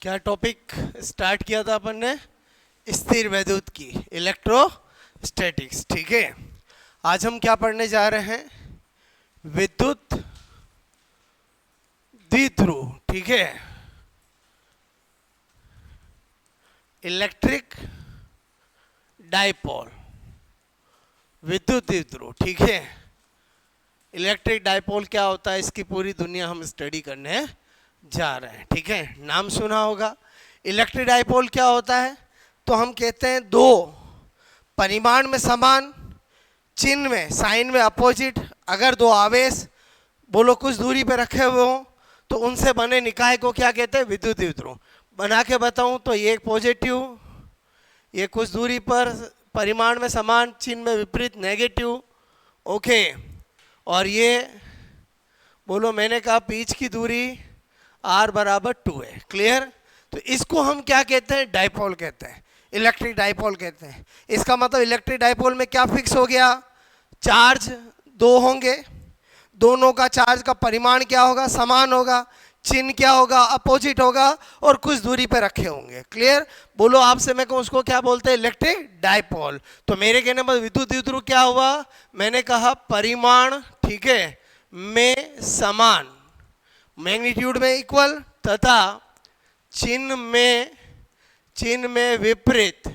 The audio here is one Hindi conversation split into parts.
क्या टॉपिक स्टार्ट किया था अपन ने? स्थिर वैद्युत की, इलेक्ट्रोस्टैटिक्स। ठीक है, आज हम क्या पढ़ने जा रहे हैं? विद्युत द्विध्रुव। ठीक है, इलेक्ट्रिक डाइपोल, विद्युत द्विध्रुव। ठीक है, इलेक्ट्रिक डाइपोल क्या होता है, इसकी पूरी दुनिया हम स्टडी करने जा रहे हैं। ठीक है, नाम सुना होगा। इलेक्ट्रिक डाइपोल क्या होता है? तो हम कहते हैं दो परिमाण में समान, चिन्ह में साइन में अपोजिट, अगर दो आवेश बोलो कुछ दूरी पे रखे हुए हो तो उनसे बने निकाय को क्या कहते हैं? विद्युत द्विध्रुव। बना के बताऊं तो ये एक पॉजिटिव, ये कुछ दूरी पर परिमाण में समान, चिन्ह में विपरीत, नेगेटिव। ओके, और ये बोलो मैंने कहा बीच की दूरी r बराबर 2 है। क्लियर? तो इसको हम क्या कहते हैं? डाइपोल कहते हैं, इलेक्ट्रिक डाइपोल कहते हैं। इसका मतलब इलेक्ट्रिक डाइपोल में क्या फिक्स हो गया? चार्ज दो होंगे, दोनों का चार्ज का परिमाण क्या होगा? समान होगा, चिन्ह क्या होगा? अपोजिट होगा, और कुछ दूरी पे रखे होंगे। क्लियर? बोलो आपसे मैं कहूँ उसको क्या बोलते हैं? Electric dipole. तो मेरे कहने पर विद्युत द्विध्रुव क्या हुआ? मैंने कहा परिमाण, ठीक है, में समान, मैग्नीट्यूड में इक्वल, तथा चिन्ह में विपरीत,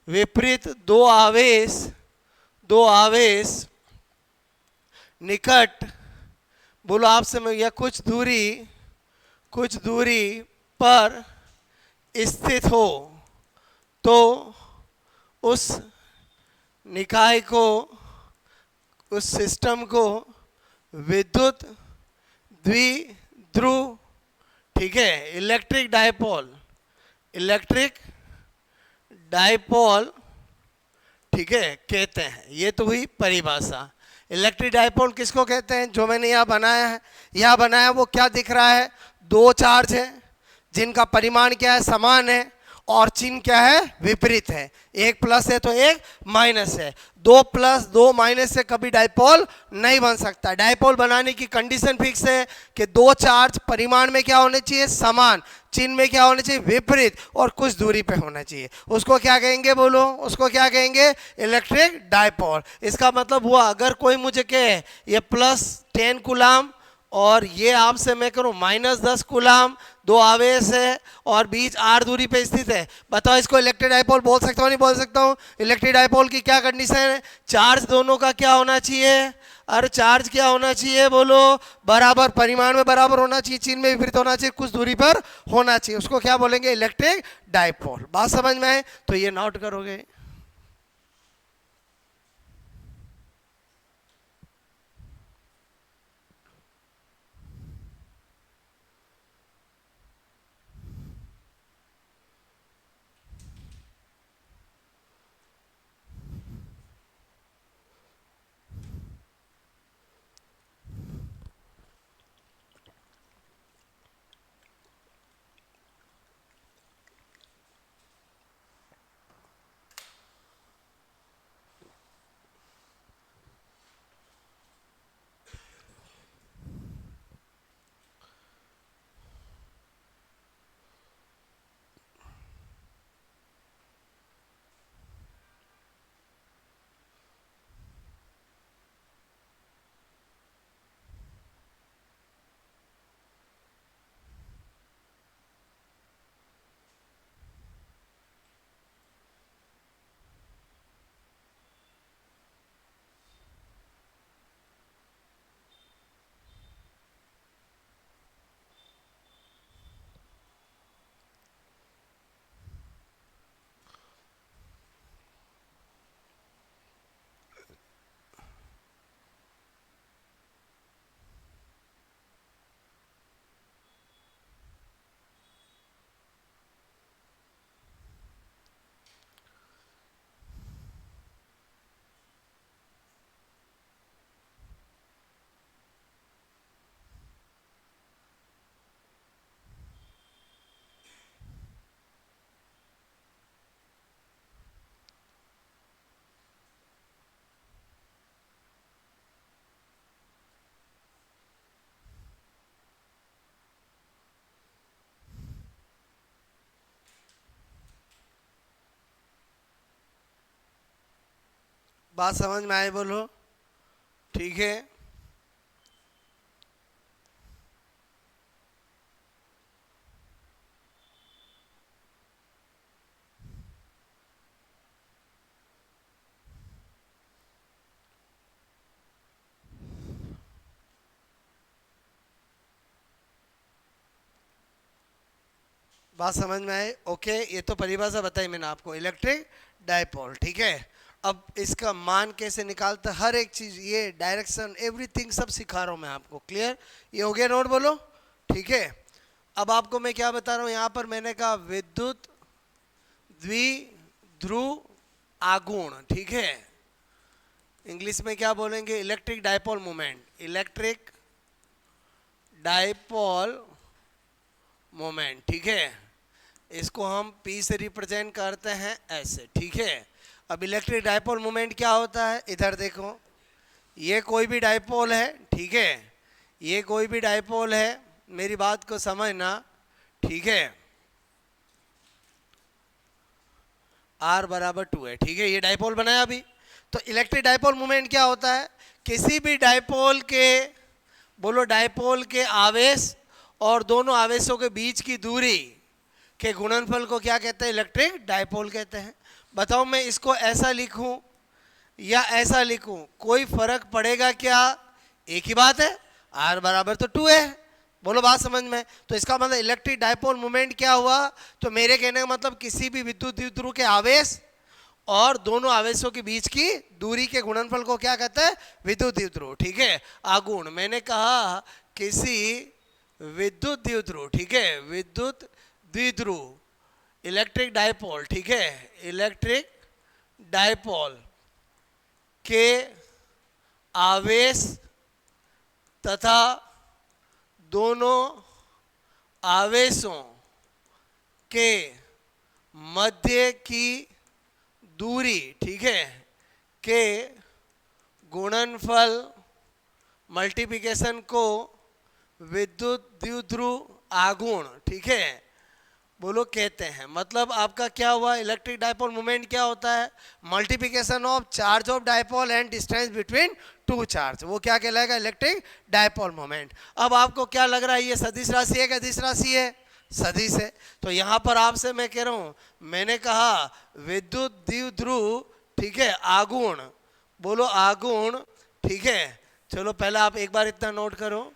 विपरीत दो आवेश निकट, बोलो आपसे मैं यह कुछ दूरी पर स्थित हो तो उस निकाय को, उस सिस्टम को विद्युत द्विध्रुव, ठीक है, इलेक्ट्रिक डाइपोल, ठीक है, कहते हैं। ये तो हुई परिभाषा। इलेक्ट्रिक डाइपोल किसको कहते हैं? जो मैंने यहाँ बनाया है, वो क्या दिख रहा है? दो चार्ज है जिनका परिमाण क्या है? समान है, और चिन्ह क्या है? विपरीत है। एक प्लस है तो एक माइनस है। दो प्लस दो माइनस से कभी डाइपोल नहीं बन सकता। डाइपोल बनाने की कंडीशन फिक्स है कि दो चार्ज परिमाण में क्या होने चाहिए? समान, चिन्ह में क्या होने चाहिए? विपरीत, और कुछ दूरी पे होना चाहिए। उसको क्या कहेंगे? बोलो, उसको क्या कहेंगे? Electric dipole. इसका मतलब हुआ अगर कोई मुझे कहे ये +10 कूलाम और ये आपसे मैं करूं -10 कूलाम, दो आवेश है और बीच r दूरी पे स्थित है, बताओ इसको इलेक्ट्रिक डाइपोल बोल सकता हूँ नहीं बोल सकता हूँ? इलेक्ट्रिक डाइपोल की क्या कंडीशन है? चार्ज दोनों का क्या होना चाहिए? अरे चार्ज क्या होना चाहिए? बोलो, बराबर, परिमाण में बराबर होना चाहिए, चिन्ह में विपरीत होना चाहिए, कुछ दूरी पर होना चाहिए। उसको क्या बोलेंगे? Electric dipole. बात समझ में आए तो ये नोट करोगे। बात समझ में आए बोलो? ठीक है। बात समझ में आए? ओके, ये तो परिभाषा बताई मैंने आपको, इलेक्ट्रिक डायपोल। ठीक है, अब इसका मान कैसे निकालते, हर एक चीज, ये डायरेक्शन एवरीथिंग सब सिखा रहा हूं मैं आपको। क्लियर? ये हो गया नोट बोलो? ठीक है। अब आपको मैं क्या बता रहा हूं, यहां पर मैंने कहा विद्युत द्विध्रुव आघूर्ण। ठीक है, इंग्लिश में क्या बोलेंगे? Electric dipole moment. Electric dipole moment. ठीक है, इसको हम P से रिप्रेजेंट करते हैं ऐसे। ठीक है, अब इलेक्ट्रिक डायपोल मोमेंट क्या होता है, इधर देखो, ये कोई भी डायपोल है। ठीक है, ये कोई भी डायपोल है, मेरी बात को समझना। ठीक है, R बराबर 2 है। ठीक है, ये डायपोल बनाया अभी। तो इलेक्ट्रिक डायपोल मोमेंट क्या होता है, किसी भी डायपोल के, बोलो, डायपोल के आवेश और दोनों आवेशों के बीच की दूरी के गुणनफल को क्या कहते हैं? इलेक्ट्रिक डायपोल कहते हैं। बताओ, मैं इसको ऐसा लिखूं या ऐसा लिखूं, कोई फर्क पड़ेगा क्या? एक ही बात है, R बराबर तो 2 है। बोलो, बात समझ में? तो इसका मतलब इलेक्ट्रिक डायपोल मोमेंट क्या हुआ? तो मेरे कहने का मतलब किसी भी विद्युत द्विध्रुव के आवेश और दोनों आवेशों के बीच की दूरी के गुणनफल को क्या कहते हैं? विद्युत द्विध्रुव। ठीक है, आघूर्ण। मैंने कहा किसी विद्युत द्विध्रुव, ठीक है, विद्युत द्विध्रुव इलेक्ट्रिक डायपोल, ठीक है, इलेक्ट्रिक डायपोल के आवेश तथा दोनों आवेशों के मध्य की दूरी, ठीक है, के गुणनफल मल्टीप्लिकेशन को विद्युत द्विध्रुव आघूर्ण, ठीक है, बोलो, कहते हैं। मतलब आपका क्या हुआ, इलेक्ट्रिक डायपोल मोमेंट क्या होता है? Multiplication of charge of dipole and distance between two charge, वो क्या कहलाएगा? Electric dipole moment. अब आपको क्या लग रहा है, ये सदिश राशि है, सदिश राशि है, सदिश है। तो यहां पर आपसे मैं कह रहा हूं, मैंने कहा विद्युत द्विध्रुव, ठीक है, आघूर्ण, बोलो आघूर्ण। ठीक है, चलो पहले आप एक बार इतना नोट करो।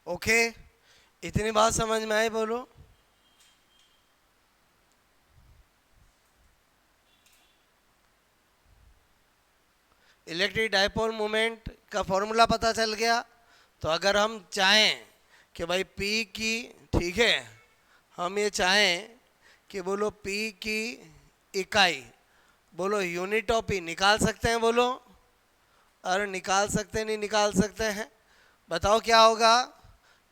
ओके, इतनी बात समझ में आई? बोलो। इलेक्ट्रिक डायपोल मोमेंट का फॉर्मूला पता चल गया। तो अगर हम चाहें कि भाई P की, ठीक है, हम ये चाहें कि बोलो P की इकाई, बोलो यूनिट ऑफ P निकाल सकते हैं? बोलो, अरे निकाल सकते हैं, नहीं निकाल सकते हैं? बताओ क्या होगा?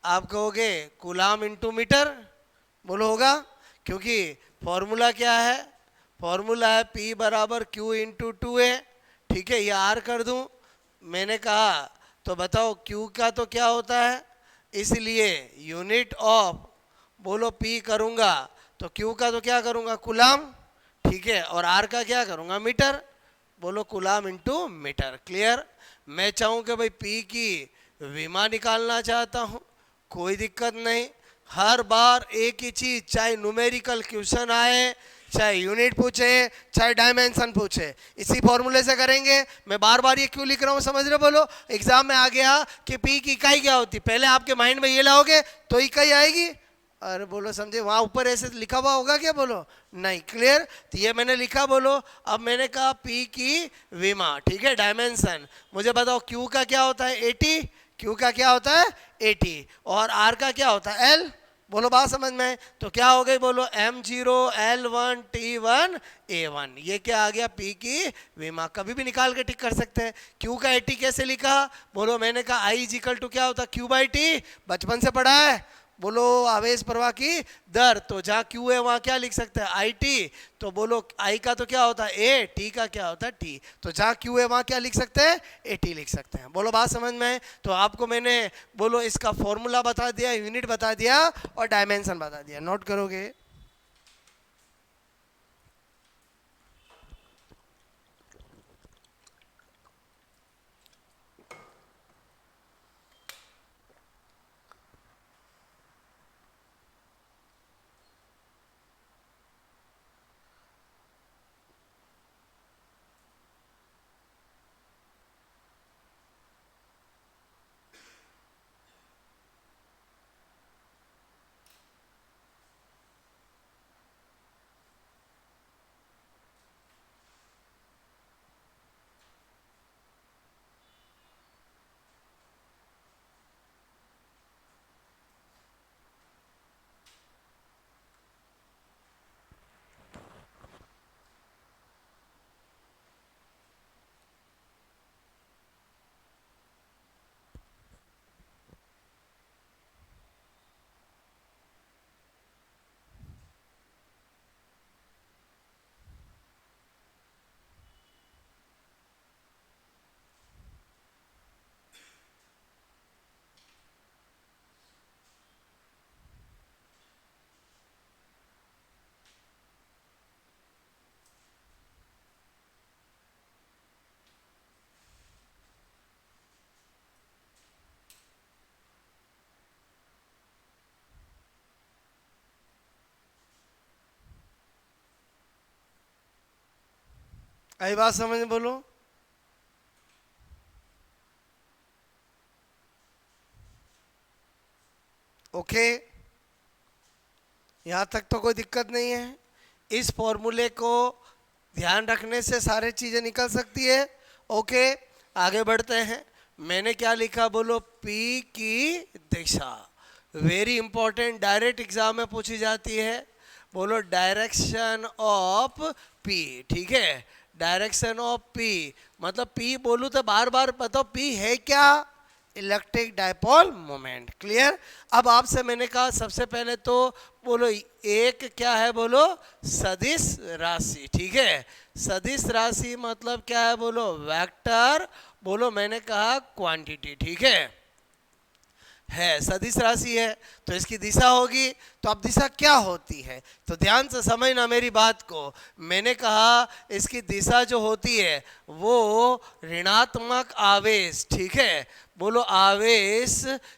आप कहोगे कूलाम इंटू मीटर, बोलो होगा, क्योंकि फॉर्मूला क्या है? फॉर्मूला है P बराबर Q इंटू 2A। ठीक है, ये R कर दूं, मैंने कहा तो बताओ Q का तो क्या होता है, इसलिए यूनिट ऑफ बोलो P करूंगा तो Q का तो क्या करूंगा? कूलाम। ठीक है, और R का क्या करूंगा? मीटर। बोलो कूलाम इंटू मीटर। क्लियर? मैं चाहूँ कि भाई P की विमा निकालना चाहता हूँ, कोई दिक्कत नहीं। हर बार एक ही चीज, चाहे न्यूमेरिकल क्वेश्चन आए, चाहे यूनिट पूछे, चाहे डायमेंशन पूछे, इसी फॉर्मूले से करेंगे। मैं बार बार ये क्यों लिख रहा हूँ समझ रहे? बोलो एग्जाम में आ गया कि P की इकाई क्या होती, पहले आपके माइंड में ये लाओगे तो इकाई आएगी। अरे बोलो समझे, वहां ऊपर ऐसे लिखा हुआ होगा क्या? बोलो नहीं। क्लियर? तो ये मैंने लिखा, बोलो अब मैंने कहा P की विमा। ठीक है, डायमेंशन मुझे बताओ Q का क्या होता है? 80। Q का क्या होता है? 80। और R का क्या होता है? L। बोलो बात समझ में? तो क्या हो गई? बोलो M0 L1 T1 A1। ये क्या आ गया? P की विमा। कभी भी निकाल के टिक कर सकते हैं। Q का 80 कैसे लिखा? बोलो मैंने कहा I इजिकल टू क्या होता है? Q/T, बचपन से पढ़ा है। बोलो आवेश प्रवाह की दर, तो जहाँ Q है वहाँ क्या लिख सकते हैं? IT। तो बोलो I का तो क्या होता है? A, T का क्या होता है? T। तो जहाँ Q है वहाँ क्या लिख सकते हैं? AT लिख सकते हैं। बोलो बात समझ में? तो आपको मैंने बोलो इसका फॉर्मूला बता दिया, यूनिट बता दिया और डायमेंशन बता दिया। नोट करोगे? आई बात समझ में? बोलो ओके, यहाँ तक तो कोई दिक्कत नहीं है। इस फॉर्मूले को ध्यान रखने से सारी चीजें निकल सकती है। ओके, आगे बढ़ते हैं। मैंने क्या लिखा? बोलो P की दिशा, वेरी इंपॉर्टेंट, डायरेक्ट एग्जाम में पूछी जाती है। बोलो डायरेक्शन ऑफ P। ठीक है, डायरेक्शन ऑफ P मतलब P बोलूँ तो बार बार बताओ P है क्या? Electric dipole moment. क्लियर? अब आपसे मैंने कहा सबसे पहले तो बोलो एक क्या है? बोलो सदिश राशि। ठीक है, सदिश राशि मतलब क्या है? बोलो वेक्टर। बोलो मैंने कहा क्वांटिटी। ठीक है सदिश राशि है तो इसकी दिशा होगी। तो अब दिशा क्या होती है? तो ध्यान से समझना मेरी बात को। मैंने कहा इसकी दिशा जो होती है वो ऋणात्मक आवेश, ठीक है, बोलो आवेश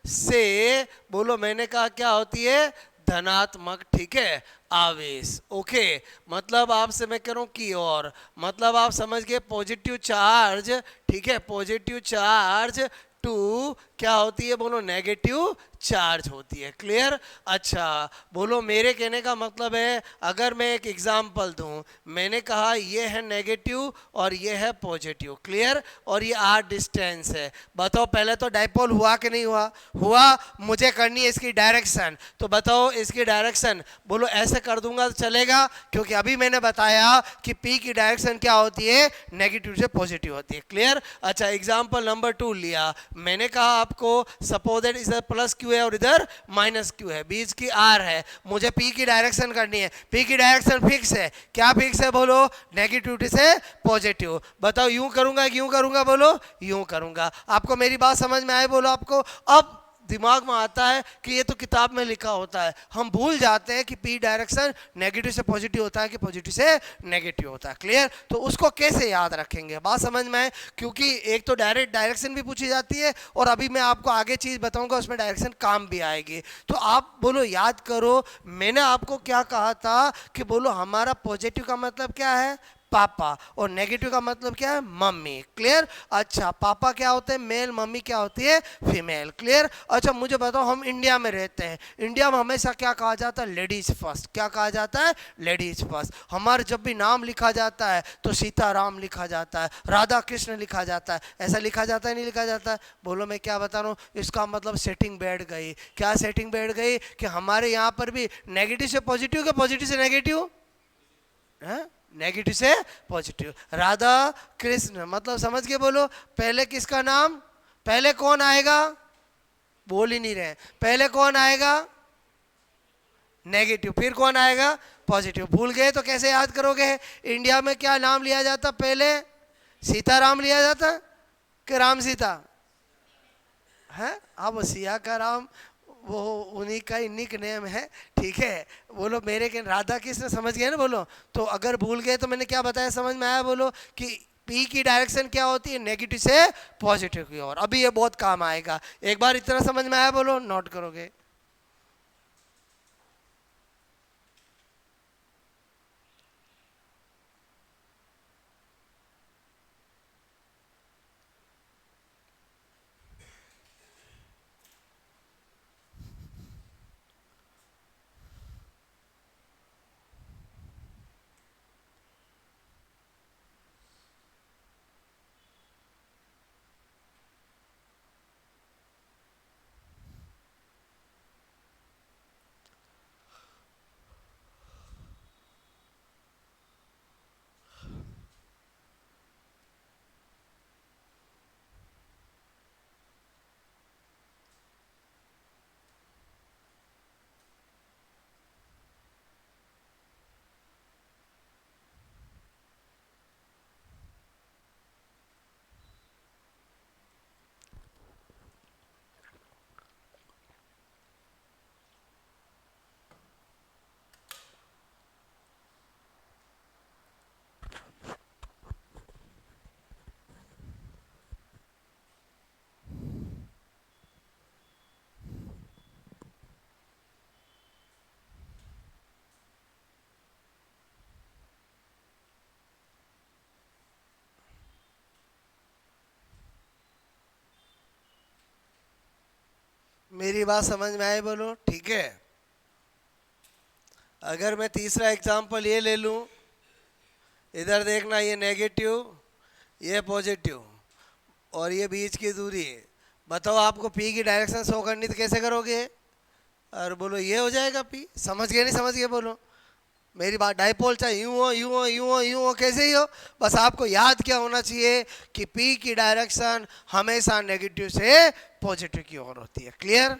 से, बोलो मैंने कहा क्या होती है? धनात्मक, ठीक है, आवेश। ओके, मतलब आपसे मैं कह रहा हूँ की ओर, मतलब आप समझ गए पॉजिटिव चार्ज, ठीक है, पॉजिटिव चार्ज टू क्या होती है बोलो, नेगेटिव चार्ज होती है। क्लियर? अच्छा बोलो, मेरे कहने का मतलब है, अगर मैं एक एग्जांपल दूं, मैंने कहा ये है नेगेटिव और ये है पॉजिटिव। क्लियर? और ये r डिस्टेंस है। बताओ पहले तो डाइपोल हुआ कि नहीं हुआ? हुआ। मुझे करनी है इसकी डायरेक्शन, तो बताओ इसकी डायरेक्शन। बोलो ऐसे कर दूंगा तो चलेगा, क्योंकि अभी मैंने बताया कि p की डायरेक्शन क्या होती है, नेगेटिव से पॉजिटिव होती है। क्लियर? अच्छा एग्जांपल नंबर 2 लिया, मैंने कहा आपको सपोज दैट इधर प्लस क्यू है और इधर माइनस क्यू है, बीच की आर है, मुझे पी की डायरेक्शन करनी है। पी की डायरेक्शन फिक्स है। क्या फिक्स है बोलो? नेगेटिविटी से पॉजिटिव। बताओ यूं करूंगा कि यूं करूंगा? बोलो यूं करूंगा। आपको मेरी बात समझ में आए? बोलो आपको अब दिमाग में आता है कि ये तो किताब में लिखा होता है, हम भूल जाते हैं कि पी डायरेक्शन नेगेटिव से पॉजिटिव होता है कि पॉजिटिव से नेगेटिव होता है। क्लियर? तो उसको कैसे याद रखेंगे? बात समझ में आए? क्योंकि एक तो डायरेक्ट डायरेक्शन भी पूछी जाती है, और अभी मैं आपको आगे चीज बताऊंगा उसमें डायरेक्शन काम भी आएगी। तो आप बोलो याद करो, मैंने आपको क्या कहा था कि बोलो हमारा पॉजिटिव का मतलब क्या है, पापा, और नेगेटिव का मतलब क्या है, मम्मी। क्लियर? अच्छा पापा क्या होते हैं मेल, मम्मी क्या होती है फीमेल। क्लियर? अच्छा मुझे बताओ, हम इंडिया में रहते हैं, इंडिया में हमेशा क्या कहा जाता है, लेडीज फर्स्ट। क्या कहा जाता है? Ladies first. हमारे जब भी नाम लिखा जाता है तो सीताराम लिखा जाता है, राधा कृष्ण लिखा जाता है, ऐसा लिखा जाता है नहीं लिखा जाता है? बोलो मैं क्या बता रहा हूँ, इसका मतलब सेटिंग बैठ गई। क्या सेटिंग बैठ गई? कि हमारे यहाँ पर भी नेगेटिव से पॉजिटिव के पॉजिटिव से नेगेटिव है, नेगेटिव से पॉजिटिव। राधा कृष्ण मतलब समझ के बोलो, पहले किसका नाम, पहले कौन आएगा? बोल ही नहीं रहे। पहले कौन आएगा? नेगेटिव। फिर कौन आएगा? पॉजिटिव। भूल गए तो कैसे याद करोगे? इंडिया में क्या नाम लिया जाता पहले? सीताराम लिया जाता कि राम सीता है? अब सिया का राम वो उन्हीं का ही निक नेम है। ठीक है? बोलो मेरे के राधा कृष्ण समझ गए ना? बोलो तो अगर भूल गए तो मैंने क्या बताया, समझ में आया? बोलो कि पी की डायरेक्शन क्या होती है, नेगेटिव से पॉजिटिव की ओर। अभी ये बहुत काम आएगा। एक बार इतना समझ में आया? बोलो नोट करोगे। मेरी बात समझ में आई? बोलो ठीक है। अगर मैं तीसरा एग्जांपल ये ले लूं, इधर देखना, ये नेगेटिव ये पॉजिटिव और ये बीच की दूरी है। बताओ आपको पी की डायरेक्शन शो करनी तो कैसे करोगे? और बोलो ये हो जाएगा पी। समझ गए नहीं समझ गए? बोलो मेरी बात। डाइपोल चाहे यूं हो यूं हो यूं हो यूं हो, कैसे ही हो, बस आपको याद क्या होना चाहिए कि पी की डायरेक्शन हमेशा नेगेटिव से पॉजिटिव की ओर होती है। क्लियर?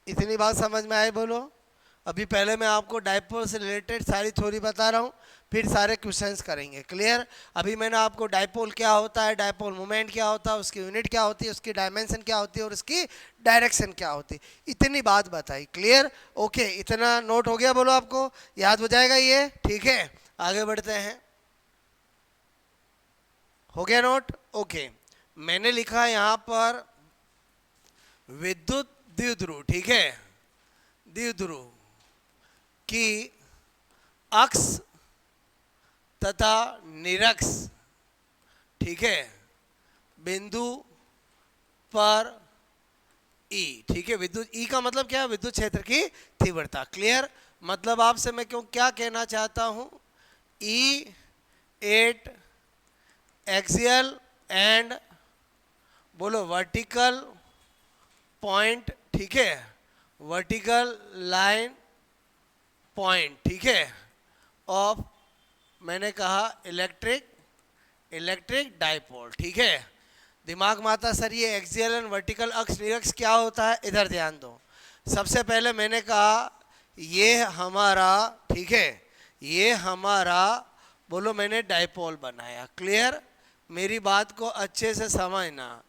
इतनी बात समझ में आई? बोलो। अभी पहले मैं आपको डाइपोल से रिलेटेड सारी थ्योरी बता रहा हूँ, फिर सारे क्वेश्चंस करेंगे। क्लियर? अभी मैंने आपको डाइपोल क्या होता है, डाइपोल मोमेंट क्या होता है, उसकी यूनिट क्या होती है, उसकी डायमेंशन क्या होती है और उसकी डायरेक्शन क्या होती है, इतनी बात बताई। क्लियर? ओके, इतना नोट हो गया? बोलो आपको याद हो जाएगा ये? ठीक है, आगे बढ़ते हैं। हो गया नोट? ओके, मैंने लिखा यहाँ पर विद्युत द्विध्रुव। ठीक है? द्विध्रुव की अक्ष तथा निरक्ष, ठीक है, बिंदु पर ई, ठीक है। विद्युत ई का मतलब क्या है? विद्युत क्षेत्र की तीव्रता। क्लियर? मतलब आपसे मैं क्यों क्या कहना चाहता हूं, ई एट एक्सियल एंड बोलो वर्टिकल पॉइंट, ठीक है, वर्टिकल लाइन पॉइंट, ठीक है, ऑफ, मैंने कहा इलेक्ट्रिक डाइपोल, ठीक है। दिमाग में आता सर ये एक्सियल एंड वर्टिकल अक्ष निरक्ष क्या होता है? इधर ध्यान दो। सबसे पहले मैंने कहा ये हमारा, ठीक है, ये हमारा बोलो मैंने डाइपोल बनाया। क्लियर? मेरी बात को अच्छे से समझना।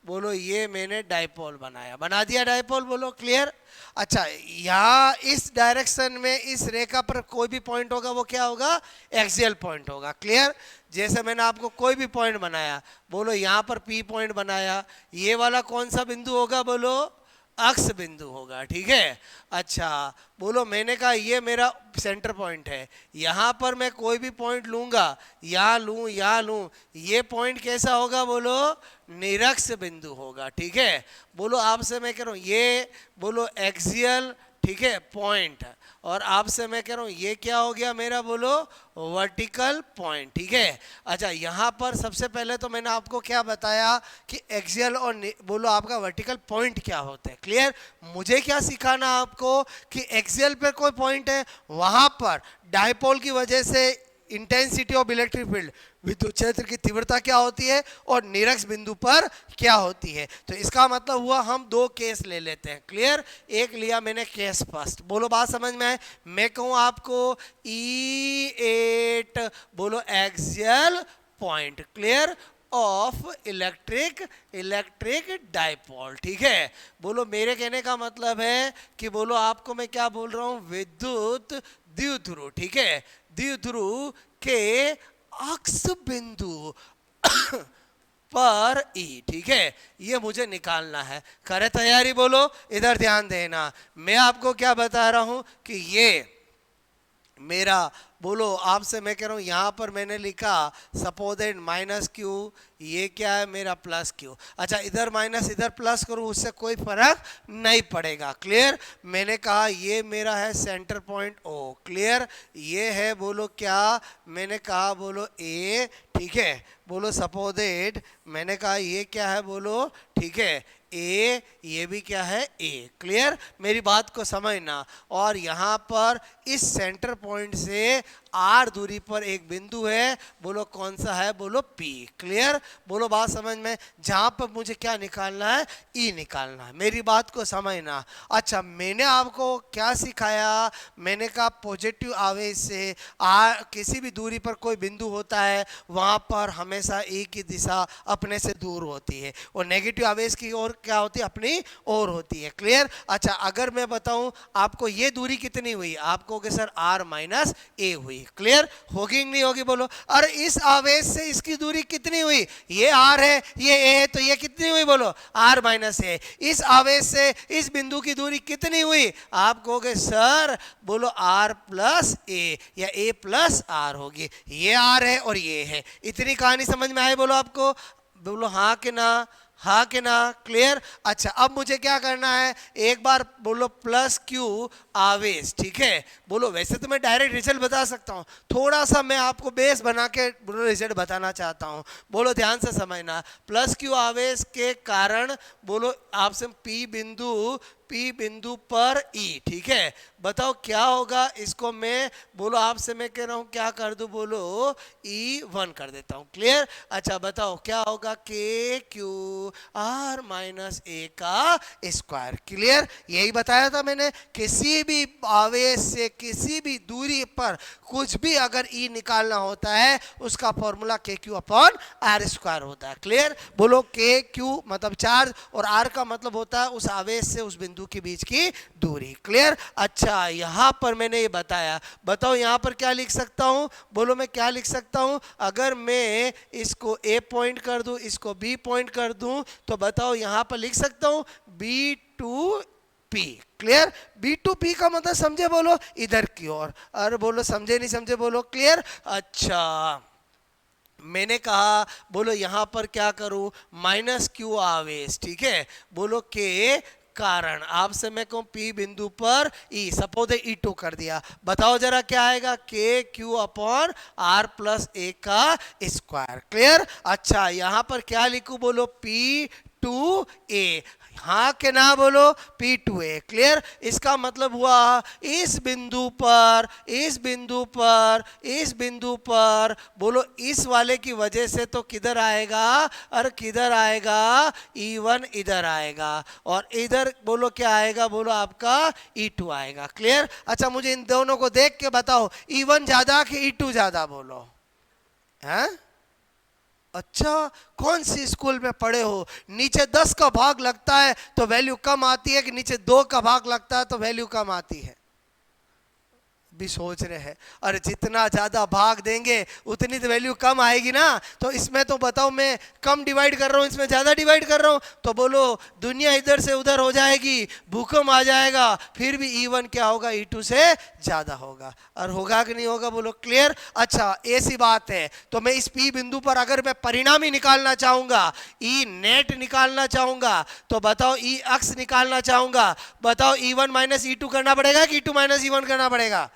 बोलो ये मैंने डाइपोल बनाया, बना दिया डाइपोल, बोलो क्लियर। अच्छा, यहाँ इस डायरेक्शन में इस रेखा पर कोई भी पॉइंट होगा वो क्या होगा? एक्सियल पॉइंट होगा। क्लियर? जैसे मैंने आपको कोई भी पॉइंट बनाया, बोलो यहाँ पर पी पॉइंट बनाया, ये वाला कौन सा बिंदु होगा? बोलो अक्ष बिंदु होगा, ठीक है। अच्छा, बोलो मैंने कहा ये मेरा सेंटर पॉइंट है, यहाँ पर मैं कोई भी पॉइंट लूंगा, यहाँ लूं, ये पॉइंट कैसा होगा? बोलो निरक्ष बिंदु होगा, ठीक है। बोलो आपसे मैं कह रहा हूँ ये बोलो एक्सियल, ठीक है, पॉइंट, और आपसे मैं कह रहा हूँ ये क्या हो गया मेरा? बोलो वर्टिकल पॉइंट, ठीक है। अच्छा, यहाँ पर सबसे पहले तो मैंने आपको क्या बताया कि एक्सियल और बोलो आपका वर्टिकल पॉइंट क्या होते हैं। क्लियर? मुझे क्या सिखाना आपको कि एक्सियल पर कोई पॉइंट है, वहां पर डाइपोल की वजह से इंटेंसिटी ऑफ इलेक्ट्रिक फील्ड, विद्युत क्षेत्र की तीव्रता क्या होती है, और निरक्ष बिंदु पर क्या होती है। तो इसका मतलब हुआ हम दो केस ले लेते हैं। क्लियर? एक लिया मैंने केस फर्स्ट, बोलो बात समझ में आए? मैं कहूँ आपको E8 बोलो axial point, clear, of electric dipole, ठीक है। बोलो मेरे कहने का मतलब है कि बोलो आपको मैं क्या बोल रहा हूँ? विद्युत द्विध्रुव, ठीक है, द्विध्रुव के अक्ष बिंदु पर ई, ठीक है, ये मुझे निकालना है। करे तैयारी? बोलो इधर ध्यान देना। मैं आपको क्या बता रहा हूं कि ये मेरा बोलो आपसे मैं कह रहा हूँ यहाँ पर मैंने लिखा सपोजेड माइनस क्यू, ये क्या है मेरा प्लस क्यू। अच्छा, इधर माइनस इधर प्लस करूँ उससे कोई फर्क नहीं पड़ेगा। क्लियर? मैंने कहा ये मेरा है सेंटर पॉइंट ओ, क्लियर। ये है बोलो क्या? मैंने कहा बोलो ए, ठीक है, बोलो सपोजेड, मैंने कहा ये क्या है? बोलो ठीक है ए, ये भी क्या है? ए। क्लियर? मेरी बात को समझना। और यहाँ पर इस सेंटर पॉइंट से आर दूरी पर एक बिंदु है, बोलो कौन सा है? बोलो पी। क्लियर? बोलो बात समझ में? जहां पर मुझे क्या निकालना है? ई निकालना है। मेरी बात को समझना। अच्छा, मैंने आपको क्या सिखाया? मैंने कहा पॉजिटिव आवेश से किसी भी दूरी पर कोई बिंदु होता है वहां पर हमेशा ई की दिशा अपने से दूर होती है, और नेगेटिव आवेश की ओर क्या होती है? अपनी ओर होती है। क्लियर? अच्छा, अगर मैं बताऊं आपको ये दूरी कितनी हुई, आप कहोगे सर आर माइनस ए हुई। क्लियर? होगी नहीं होगी? बोलो। और इस आवेश से इसकी दूरी कितनी हुई? ये आर है, ये ए है, तो ये कितनी हुई? बोलो आर माइनस ए। इस आवेश से इस बिंदु की दूरी कितनी हुई? आप कहोगे सर बोलो आर प्लस ए या ए प्लस आर होगी। ये आर है और ये है। इतनी कहानी समझ में आए? बोलो आपको, बोलो हाँ कि ना, हाँ कि ना? क्लियर? अच्छा, अब मुझे क्या करना है? एक बार बोलो प्लस क्यू आवेश, ठीक है। बोलो वैसे तो मैं डायरेक्ट रिजल्ट बता सकता हूँ, थोड़ा सा मैं आपको बेस बना के बोलो रिजल्ट बताना चाहता हूँ। बोलो ध्यान से समझना। प्लस क्यू आवेश के कारण बोलो आपसे पी बिंदु पर ई, ठीक है। बताओ क्या होगा? इसको मैं बोलो आपसे मैं कह रहा हूँ क्या कर दूं? बोलो E1 कर देता हूँ। क्लियर? अच्छा बताओ क्या होगा? के क्यू आर माइनस ए का स्क्वायर। क्लियर? यही बताया था मैंने। किसी भी आवेश से किसी भी दूरी पर कुछ भी अगर ई निकालना होता है उसका फॉर्मूला के क्यू अपॉन आर स्क्वायर होता है। क्लियर? बोलो के क्यू मतलब चार्ज और आर का मतलब होता है उस आवेश से उस बिंदु के बीच की दूरी। क्लियर? अच्छा, यहां पर मैंने ये बताया। बताओ यहां पर क्या लिख सकता हूं? बोलो मैं क्या लिख सकता हूं? अगर मैं इसको ए पॉइंट कर दूं, इसको बी पॉइंट कर दूं, तो बताओ यहां पर लिख सकता हूं B two P. Clear? B two P का मतलब समझे बोलो, इधर की ओर। अरे बोलो समझे नहीं समझे बोलो। क्लियर? अच्छा, मैंने कहा बोलो यहां पर क्या करूं, माइनस क्यू आवेश, ठीक है, बोलो के कारण आपसे मैं कहूं पी बिंदु पर ई, सपोज ई टू कर दिया, बताओ जरा क्या आएगा, के क्यू अपॉन आर प्लस ए का स्क्वायर। क्लियर? अच्छा, यहां पर क्या लिखूं बोलो, पी टू ए, हाँ के ना बोलो, पी टू ए। क्लियर? इसका मतलब हुआ इस बिंदु पर, इस बिंदु पर, इस बिंदु पर बोलो इस वाले की वजह से तो किधर आएगा, और किधर आएगा, E1 इधर आएगा, और इधर बोलो क्या आएगा, बोलो आपका E2 आएगा। क्लियर? अच्छा, मुझे इन दोनों को देख के बताओ, E1 ज्यादा कि E2 ज्यादा, बोलो। हैं? अच्छा, कौन सी स्कूल में पढ़े हो, नीचे 10 का भाग लगता है तो वैल्यू कम आती है, कि नीचे 2 का भाग लगता है तो वैल्यू कम आती है? भी सोच रहे हैं, और जितना ज्यादा भाग देंगे उतनी तो वैल्यू कम आएगी ना। तो इसमें तो बताओ, मैं कम डिवाइड कर रहा हूं, इसमें ज्यादा डिवाइड कर रहा हूं, तो बोलो दुनिया इधर से उधर हो जाएगी, भूकंप आ जाएगा, फिर भी E1 क्या होगा, E2 से ज्यादा होगा। और होगा कि नहीं होगा, बोलो। क्लियर? अच्छा, ऐसी बात है तो मैं इस पी बिंदु पर अगर मैं परिणाम ही निकालना चाहूंगा, ई नेट निकालना चाहूंगा, तो बताओ ई अक्स निकालना चाहूंगा, बताओ E1 माइनस E2 करना पड़ेगा कि E2 माइनस E1 करना पड़ेगा?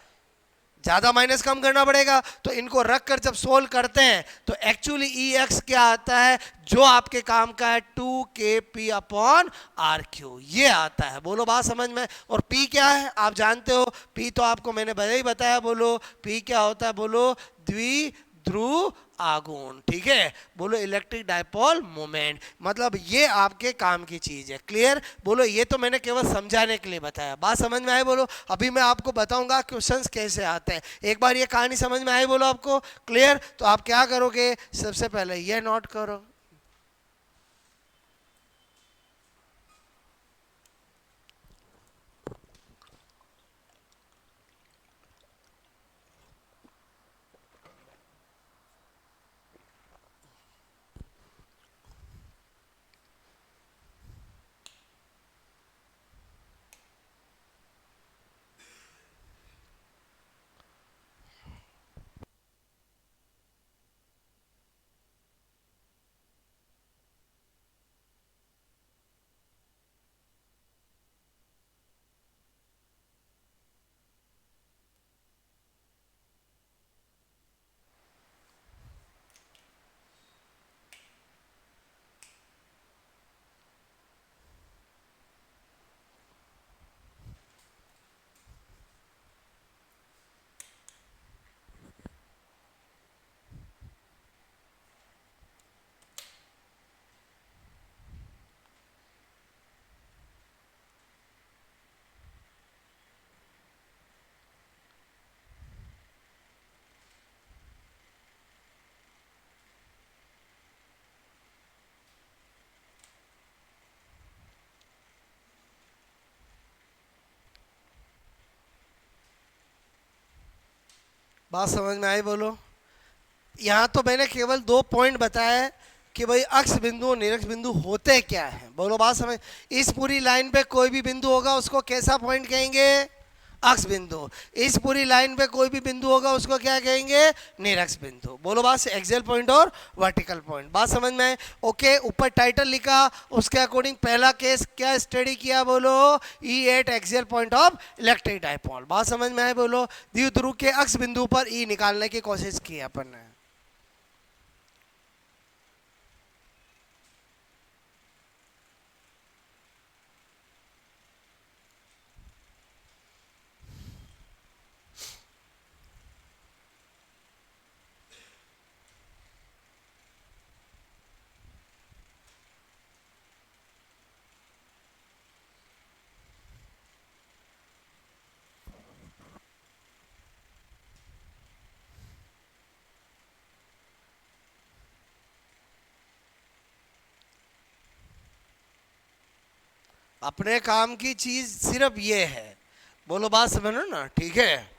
ज्यादा माइनस कम करना पड़ेगा। तो इनको रख कर जब सोल्व करते हैं तो एक्चुअली ई एक्स क्या आता है, जो आपके काम का है, 2kp अपॉन आर क्यू, ये आता है। बोलो बात समझ में? और पी क्या है आप जानते हो, पी तो आपको मैंने पहले ही बताया, बोलो पी क्या होता है, बोलो द्विध्रुव आघूर्ण, ठीक है, बोलो इलेक्ट्रिक डायपोल मोमेंट, मतलब ये आपके काम की चीज है। क्लियर? बोलो ये तो मैंने केवल समझाने के लिए बताया, बात समझ में आई? बोलो अभी मैं आपको बताऊंगा क्वेश्चंस कैसे आते हैं। एक बार ये कहानी समझ में आई बोलो आपको? क्लियर? तो आप क्या करोगे, सबसे पहले ये नोट करो, बात समझ में आई? बोलो यहाँ तो मैंने केवल 2 पॉइंट बताया कि भाई अक्ष बिंदु और निरक्ष बिंदु होते क्या है। बोलो बात समझ? इस पूरी लाइन पे कोई भी बिंदु होगा उसको कैसा पॉइंट कहेंगे, अक्ष बिंदु। इस पूरी लाइन पे कोई भी बिंदु होगा उसको क्या कहेंगे, निरक्ष बिंदु। बोलो बात, एक्सियल पॉइंट और वर्टिकल पॉइंट। बात समझ में आए? ओके, ऊपर टाइटल लिखा, उसके अकॉर्डिंग पहला केस क्या स्टडी किया, बोलो E8 axial point of electric dipole. बात समझ में आए? बोलो द्विध्रुव के अक्ष बिंदु पर ई निकालने की कोशिश की अपन ने। अपने काम की चीज सिर्फ ये है। बोलो बात समझो ना, ठीक है?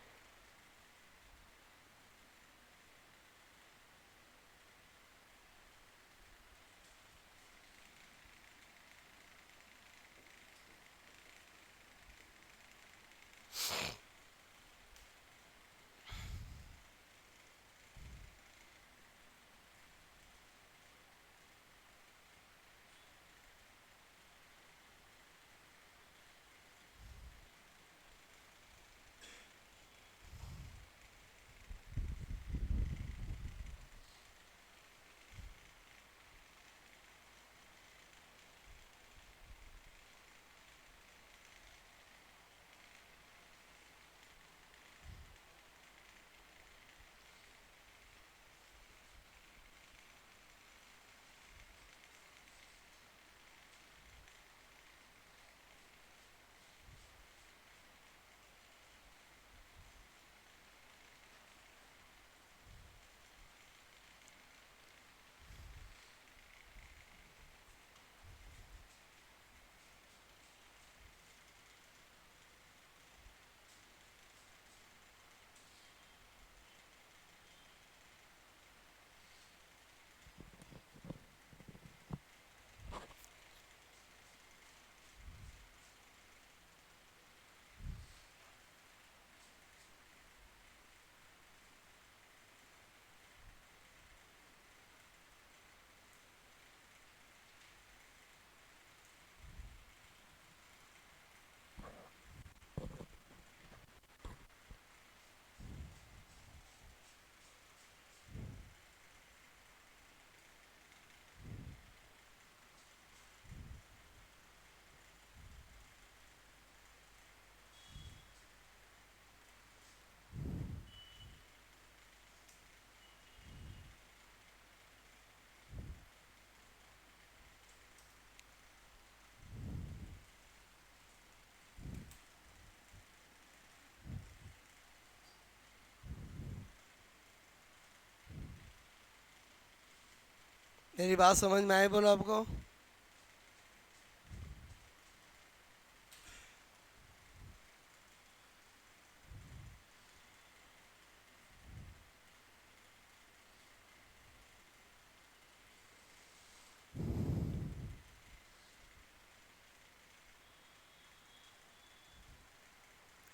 मेरी बात समझ में आई बोलो आपको?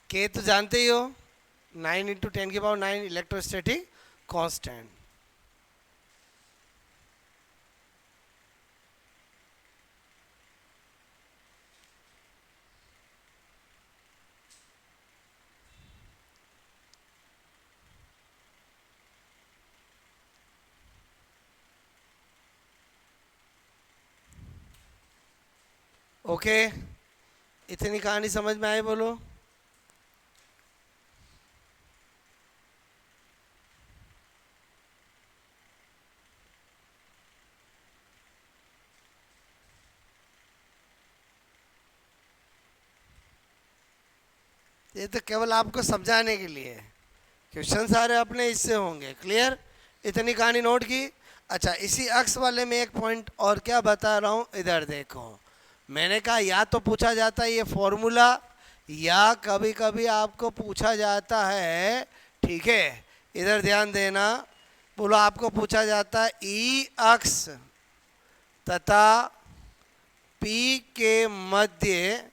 के तो जानते ही हो, 9 × 10⁻⁹ इलेक्ट्रोस्टैटिक कांस्टेंट। ओके, इतनी कहानी समझ में आई बोलो? ये तो केवल आपको समझाने के लिए, क्वेश्चन सारे अपने इससे होंगे। क्लियर? इतनी कहानी नोट की? अच्छा, इसी अक्स वाले में एक पॉइंट और क्या बता रहा हूँ, इधर देखो। मैंने कहा या तो पूछा जाता है ये फॉर्मूला, या कभी कभी आपको पूछा जाता है, ठीक है, इधर ध्यान देना, बोलो आपको पूछा जाता है ई अक्स तथा पी के मध्य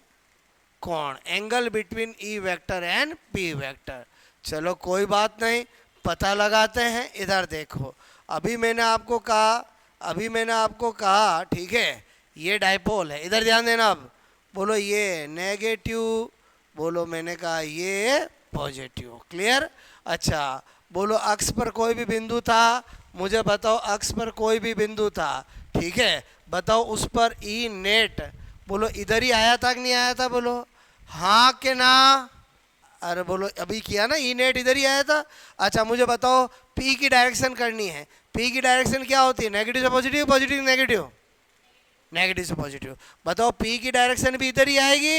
कोण, angle between E vector and P vector. चलो कोई बात नहीं, पता लगाते हैं। इधर देखो, अभी मैंने आपको कहा, ठीक है, ये डाइपोल है। इधर ध्यान देना। अब बोलो ये नेगेटिव, बोलो मैंने कहा ये पॉजिटिव। क्लियर? अच्छा, बोलो अक्स पर कोई भी बिंदु था, मुझे बताओ अक्स पर कोई भी बिंदु था, ठीक है, बताओ उस पर ई नेट, बोलो इधर ही आया था कि नहीं आया था? बोलो हाँ के ना? अरे बोलो अभी किया ना, ई नेट इधर ही आया था। अच्छा मुझे बताओ पी की डायरेक्शन करनी है, पी की डायरेक्शन क्या होती है? नेगेटिव से पॉजिटिव, पॉजिटिव नेगेटिव, नेगेटिव से पॉजिटिव। बताओ पी की डायरेक्शन भी इधर ही आएगी?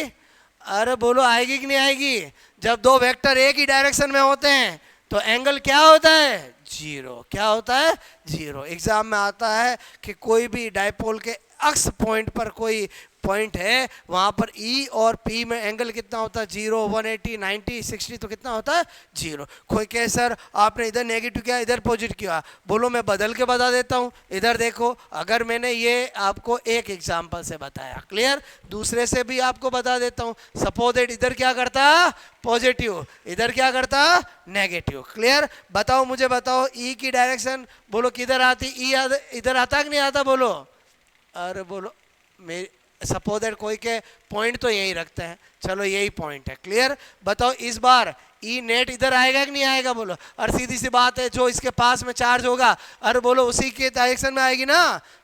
अरे बोलो आएगी कि नहीं आएगी? जब दो वेक्टर एक ही डायरेक्शन में होते हैं तो एंगल क्या होता है? जीरो। क्या होता है? जीरो। एग्जाम में आता है कि कोई भी डाइपोल के अक्स पॉइंट पर कोई पॉइंट है, वहां पर ई और पी में एंगल कितना होता है? 0, 180, 90, 60, तो कितना होता है? जीरो। कोई कहे सर आपने इधर नेगेटिव किया इधर पॉजिटिव किया, बोलो मैं बदल के बता देता हूँ। इधर देखो, अगर मैंने ये आपको एक एग्जाम्पल से बताया, क्लियर, दूसरे से भी आपको बता देता हूँ। सपोज दैट इधर क्या करता? पॉजिटिव, इधर क्या करता? नेगेटिव। क्लियर? बताओ, मुझे बताओ ई की डायरेक्शन बोलो किधर आती? ई इधर आता कि नहीं आता? बोलो। अरे बोलो मेरी, सपोज दैट कोई के पॉइंट तो यही रखते हैं, चलो यही पॉइंट है। क्लियर? बताओ इस बार ई नेट इधर आएगा कि नहीं आएगा? बोलो। और सीधी सी बात है, जो इसके पास में चार्ज होगा, अरे बोलो उसी के डायरेक्शन में आएगी ना।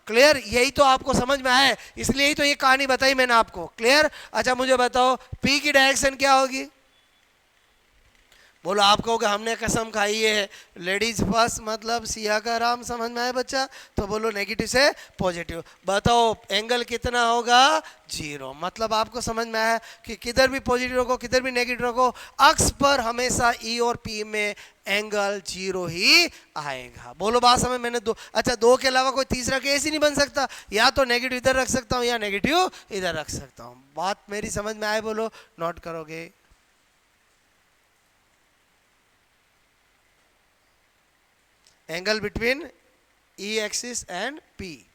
क्लियर? यही तो आपको समझ में आया, इसलिए ही तो ये कहानी बताई मैंने आपको। क्लियर? अच्छा मुझे बताओ पी की डायरेक्शन क्या होगी? बोलो आप कहोगे हमने कसम खाई है, लेडीज फर्स्ट मतलब सिया का राम, समझ में आया बच्चा? तो बोलो नेगेटिव से पॉजिटिव। बताओ एंगल कितना होगा? जीरो। मतलब आपको समझ में आया कि किधर भी पॉजिटिव रखो किधर भी नेगेटिव रखो, अक्स पर हमेशा ई और पी में एंगल जीरो ही आएगा। बोलो बात समझ? मैंने दो, अच्छा दो के अलावा कोई तीसरा केस ही नहीं बन सकता, या तो नेगेटिव इधर रख सकता हूँ या नेगेटिव इधर रख सकता हूँ। बात मेरी समझ में आए? बोलो नोट करोगे? angle between E axis and P.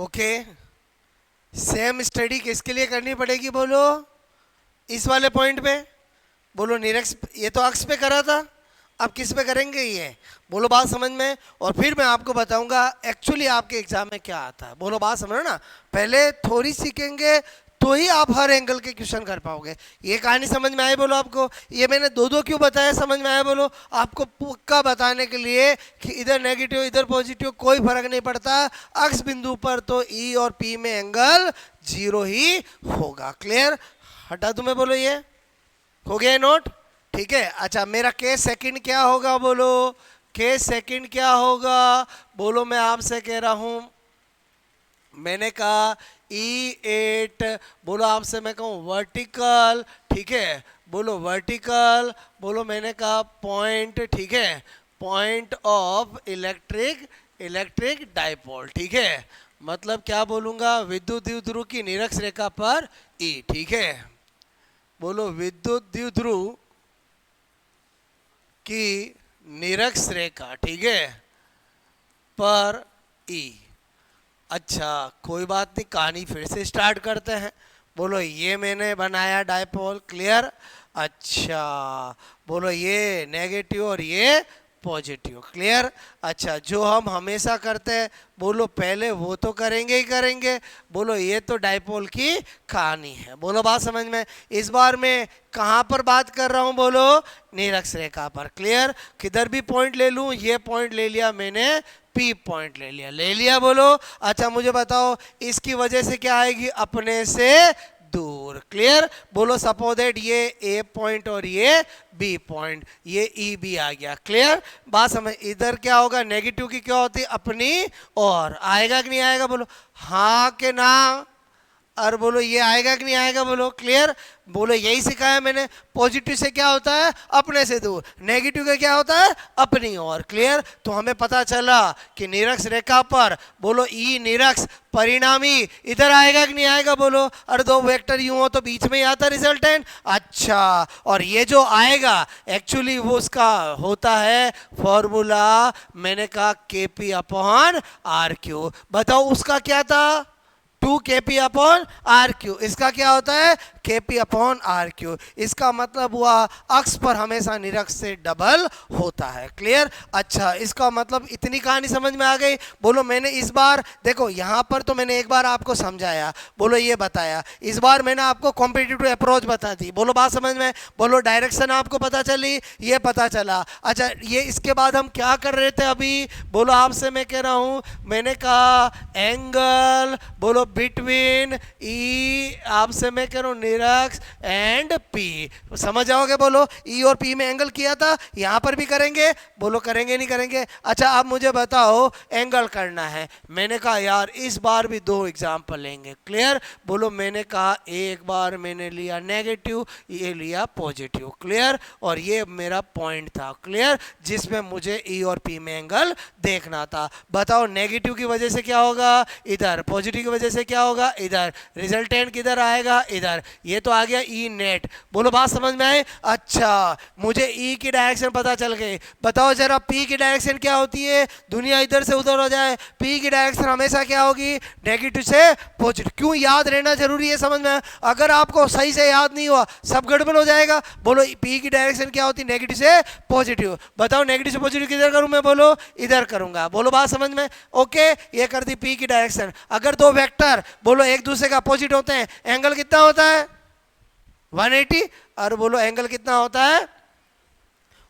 Okay, same study किसके लिए करनी पड़ेगी बोलो? इस वाले पॉइंट पे बोलो निरक्ष, ये तो अक्ष पे करा था, अब किस पे करेंगे ये? बोलो बात समझ में। और फिर मैं आपको बताऊंगा एक्चुअली आपके एग्जाम में क्या आता है। बोलो बात समझ ना, पहले थोड़ी सीखेंगे तो ही आप हर एंगल के क्वेश्चन कर पाओगे। ये कहानी समझ में आई बोलो आपको? ये मैंने दो दो क्यों बताया समझ में आया बोलो? आपको पक्का बताने के लिए कि इधर नेगेटिव इधर पॉजिटिव कोई फर्क नहीं पड़ता, अक्ष बिंदु पर तो ई और पी में एंगल 0 ही होगा। क्लियर? हटा दूं मैं बोलो? ये हो गया नोट? ठीक है। अच्छा, मेरा के सेकंड क्या होगा बोलो? के सेकंड क्या होगा बोलो? मैं आपसे कह रहा हूं, मैंने कहा E8, बोलो आपसे मैं कहूँ वर्टिकल, ठीक है, बोलो वर्टिकल, बोलो मैंने कहा पॉइंट, ठीक है, पॉइंट ऑफ इलेक्ट्रिक डाइपोल, ठीक है, मतलब क्या बोलूंगा? विद्युत द्विध्रुव की निरक्ष रेखा पर E, ठीक है, बोलो विद्युत द्विध्रुव की निरक्ष रेखा, ठीक है, पर E। अच्छा, कोई बात नहीं, कहानी फिर से स्टार्ट करते हैं। बोलो ये मैंने बनाया डायपोल, क्लियर? अच्छा, बोलो ये नेगेटिव और ये पॉजिटिव, क्लियर? अच्छा, जो हम हमेशा करते हैं बोलो पहले वो तो करेंगे ही करेंगे। बोलो ये तो डायपोल की कहानी है। बोलो बात समझ में? इस बार मैं कहाँ पर बात कर रहा हूँ बोलो? निरक्ष रेखा पर, क्लियर? किधर भी पॉइंट ले लूँ, ये पॉइंट ले लिया मैंने, पी पॉइंट ले लिया बोलो। अच्छा मुझे बताओ इसकी वजह से क्या आएगी? अपने से दूर, क्लियर? बोलो सपोज दैट ये ए पॉइंट और ये बी पॉइंट, ये ई बी आ गया, क्लियर? बात समझ? इधर क्या होगा? नेगेटिव की क्या होती है? अपनी और। आएगा कि नहीं आएगा बोलो? हाँ के ना? और बोलो ये आएगा कि नहीं आएगा बोलो? क्लियर? बोलो यही सिखाया मैंने। पॉजिटिव से क्या होता है? अपने से दूर। नेगेटिव का क्या होता है? अपनी ओर, क्लियर? तो हमें पता चला कि निरक्ष रेखा पर बोलो ई निरक्ष परिणामी इधर आएगा कि नहीं आएगा बोलो? और दो वेक्टर यूं हो तो बीच में ही आता रिजल्टेंट। अच्छा, और ये जो आएगा एक्चुअली वो उसका होता है फॉर्मूला, मैंने कहा KP अपॉन RQ। बताओ उसका क्या था? 2KP upon RQ। इसका क्या होता है? KP upon RQ। इसका मतलब हुआ अक्ष पर हमेशा निरक्ष से डबल होता है, क्लियर? अच्छा, इसका मतलब इतनी कहानी समझ में आ गई? बोलो मैंने इस बार देखो यहाँ पर तो मैंने एक बार आपको समझाया, बोलो ये बताया, इस बार मैंने आपको कॉम्पिटिटिव अप्रोच बता दी। बोलो बात समझ में? बोलो डायरेक्शन आपको पता चली, ये पता चला। अच्छा, ये इसके बाद हम क्या कर रहे थे अभी? बोलो आपसे मैं कह रहा हूँ, मैंने कहा एंगल, बोलो बिटवीन ई, आपसे मैं कह रहा हूँ निरक्ष एंड पी। समझ जाओगे? बोलो ई और पी में एंगल किया था, यहां पर भी करेंगे। बोलो करेंगे नहीं करेंगे? अच्छा आप मुझे बताओ, एंगल करना है, मैंने कहा यार इस बार भी दो एग्जाम्पल लेंगे, क्लियर? बोलो मैंने कहा एक बार मैंने लिया नेगेटिव, ये लिया पॉजिटिव, क्लियर? और ये मेरा पॉइंट था, क्लियर, जिसमें मुझे ई और पी में एंगल देखना था। बताओ नेगेटिव की वजह से क्या होगा? इधर। पॉजिटिव की वजह से क्या होगा? इधर। रिजल्टेंट किधर आएगा? इधर। ये तो आ गया ई नेट। बोलो बात समझ में आई? अच्छा, मुझे ई की डायरेक्शन पता चल गई। बताओ जरा पी की डायरेक्शन क्या होती है? दुनिया इधर से उधर हो जाए, पी की डायरेक्शन हमेशा क्या होगी? नेगेटिव से पॉजिटिव। क्यों याद रहना जरूरी है? समझ में? अगर आपको सही से याद नहीं हुआ सब गड़बड़ हो जाएगा। बोलो पी की डायरेक्शन क्या होती? नेगेटिव से पॉजिटिव। बताओ नेगेटिव से पॉजिटिव किधर करूं मैं? बोलो इधर करूंगा। बोलो बात समझ में? ओके, ये कर दी पी की डायरेक्शन। अगर दो वेक्टर बोलो एक दूसरे का अपोजिट होते हैं, एंगल कितना होता है? 180। और बोलो एंगल कितना होता है?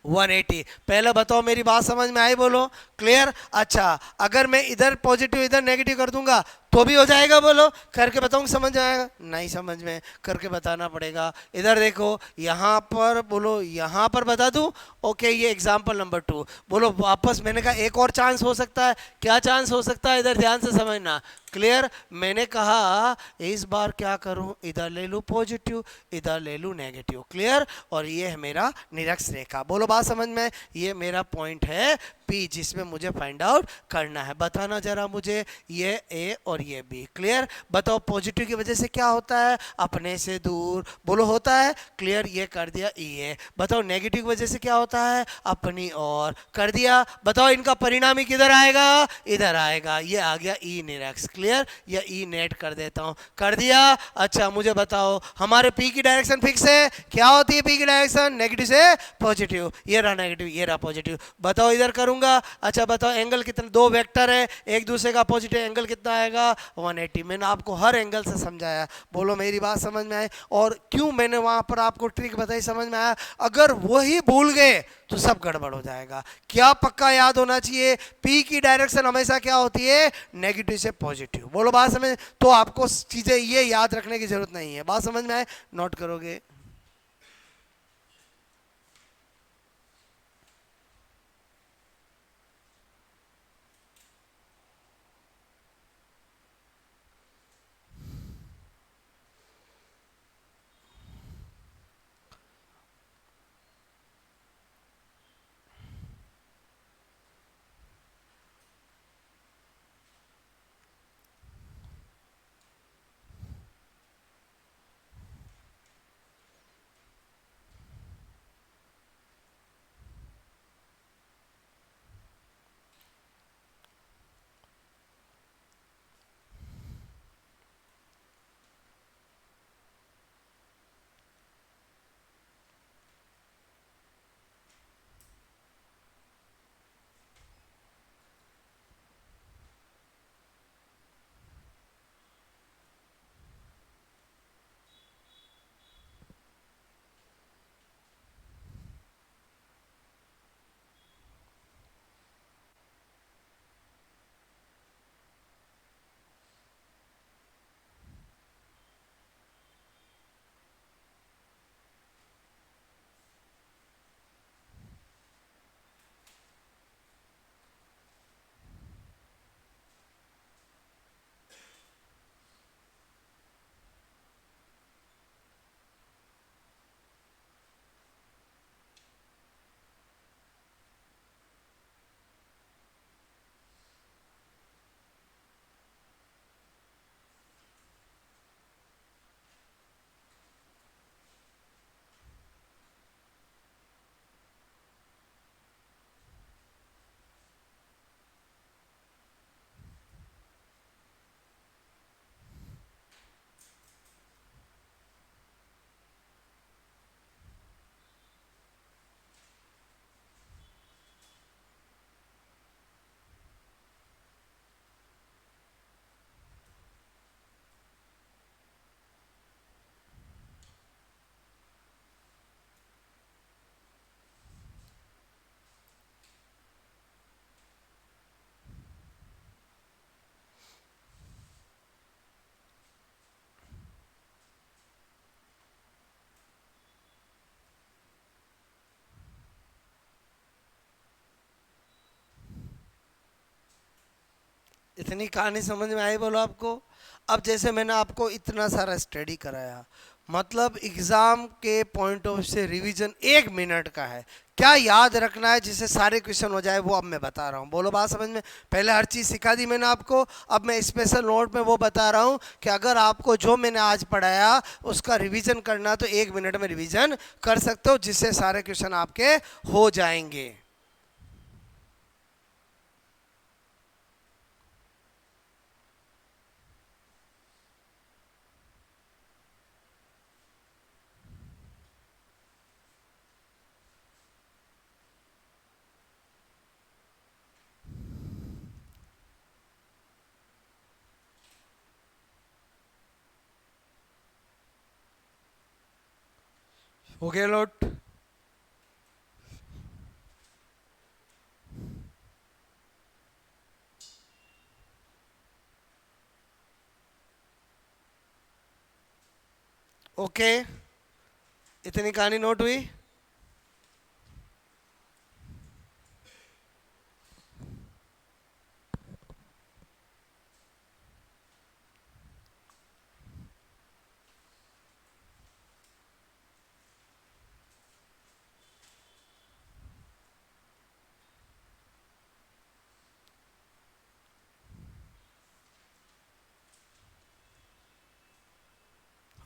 180। पहले बताओ मेरी बात समझ में आई? बोलो क्लियर? अच्छा, अगर मैं इधर पॉजिटिव इधर नेगेटिव कर दूंगा तो भी हो जाएगा? बोलो करके बताऊंगा, समझ आएगा? नहीं समझ में, करके बताना पड़ेगा। इधर देखो यहाँ पर, बोलो यहाँ पर बता दूं? ओके, ये एग्जांपल नंबर 2। बोलो वापस, मैंने कहा एक और चांस हो सकता है। क्या चांस हो सकता है? इधर ध्यान से समझना, क्लियर? मैंने कहा इस बार क्या करूं? इधर ले लूं पॉजिटिव, इधर ले लूं नेगेटिव, क्लियर? और ये है मेरा निरक्ष रेखा। बोलो बात समझ में? ये मेरा पॉइंट है P, जिसमें मुझे फाइंड आउट करना है। बताना जरा मुझे, ये A और ये B, क्लियर? बताओ पॉजिटिव की वजह से क्या होता है? अपने से दूर। बोलो होता है, क्लियर? ये कर दिया E। बताओ नेगेटिव की वजह से क्या होता है? अपनी ओर, कर दिया। बताओ इनका परिणामी किधर आएगा? इधर आएगा। ये आ गया E निरक्ष, क्लियर, या ई नेट कर देता हूं। कर दिया। अच्छा मुझे बताओ हमारे पी की डायरेक्शन फिक्स है, क्या होती है पी की डायरेक्शन? नेगेटिव से पॉजिटिव। ये रहा नेगेटिव, ये रहा पॉजिटिव। बताओ इधर करूंगा। अच्छा बताओ एंगल कितना, दो वेक्टर है एक दूसरे का पॉजिटिव, एंगल कितना आएगा? 180। मैंने आपको हर एंगल से समझाया, बोलो मेरी बात समझ में आई? और क्यों मैंने वहां पर आपको ट्रिक बताई, समझ में आया? अगर वही भूल गए तो सब गड़बड़ हो जाएगा। क्या पक्का याद होना चाहिए? पी की डायरेक्शन हमेशा क्या होती है? नेगेटिव से पॉजिटिव। बोलो बात समझ? तो आपको चीजें ये याद रखने की जरूरत नहीं है। बात समझ में आए? नोट करोगे? इतनी कहानी समझ में आई? बोलो आपको। अब जैसे मैंने आपको इतना सारा स्टडी कराया, मतलब एग्जाम के पॉइंट ऑफ से रिवीजन 1 मिनट का है। क्या याद रखना है जिससे सारे क्वेश्चन हो जाए, वो अब मैं बता रहा हूँ। बोलो बात समझ में? पहले हर चीज़ सिखा दी मैंने आपको, अब मैं स्पेशल नोट में वो बता रहा हूँ कि अगर आपको जो मैंने आज पढ़ाया उसका रिवीजन करना तो 1 मिनट में रिवीजन कर सकते हो, जिससे सारे क्वेश्चन आपके हो जाएंगे। हो गया लोट? ओके, इतनी कहानी नोट हुई?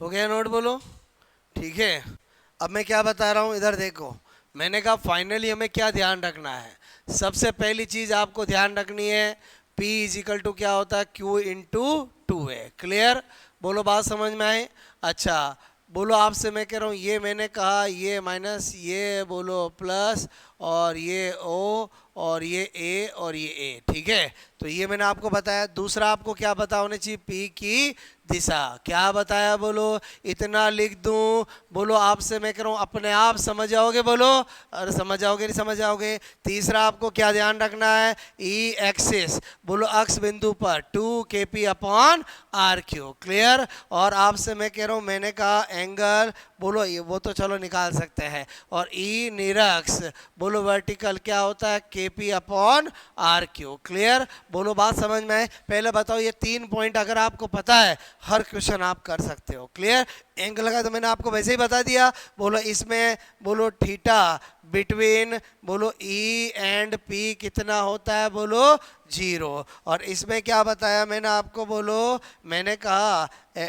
हो गया नोट? बोलो। ठीक है। अब मैं क्या बता रहा हूँ, इधर देखो। मैंने कहा फाइनली हमें क्या ध्यान रखना है। सबसे पहली चीज आपको ध्यान रखनी है, P इज इक्वल टू क्या होता है, Q इंटू 2A। क्लियर, बोलो बात समझ में आए। अच्छा बोलो, आपसे मैं कह रहा हूँ ये मैंने कहा ये माइनस, ये बोलो प्लस, और ये O, और ये A, और ये A, ठीक है। तो ये मैंने आपको बताया। दूसरा आपको क्या पता होना चाहिए, P की दिशा। क्या बताया बोलो, इतना लिख दूं, बोलो आपसे मैं कह रहा हूँ अपने आप समझ जाओगे, बोलो अरे समझ जाओगे नहीं समझ जाओगे। तीसरा आपको क्या ध्यान रखना है, ई एक्सिस, बोलो अक्ष बिंदु पर 2 kp upon R Q. Clear. और आपसे मैं कह रहा हूँ, मैंने कहा एंगल, बोलो ये वो तो चलो निकाल सकते हैं, और ई निरक्ष, बोलो वर्टिकल क्या होता है, kp upon R Q. Clear, बोलो बात समझ में आए। पहले बताओ, ये 3 पॉइंट अगर आपको पता है, हर क्वेश्चन आप कर सकते हो। क्लियर, एंगल का तो मैंने आपको वैसे ही बता दिया। बोलो इसमें बोलो थीटा बिटवीन बोलो ई एंड पी कितना होता है, बोलो 0। और इसमें क्या बताया मैंने आपको, बोलो मैंने कहा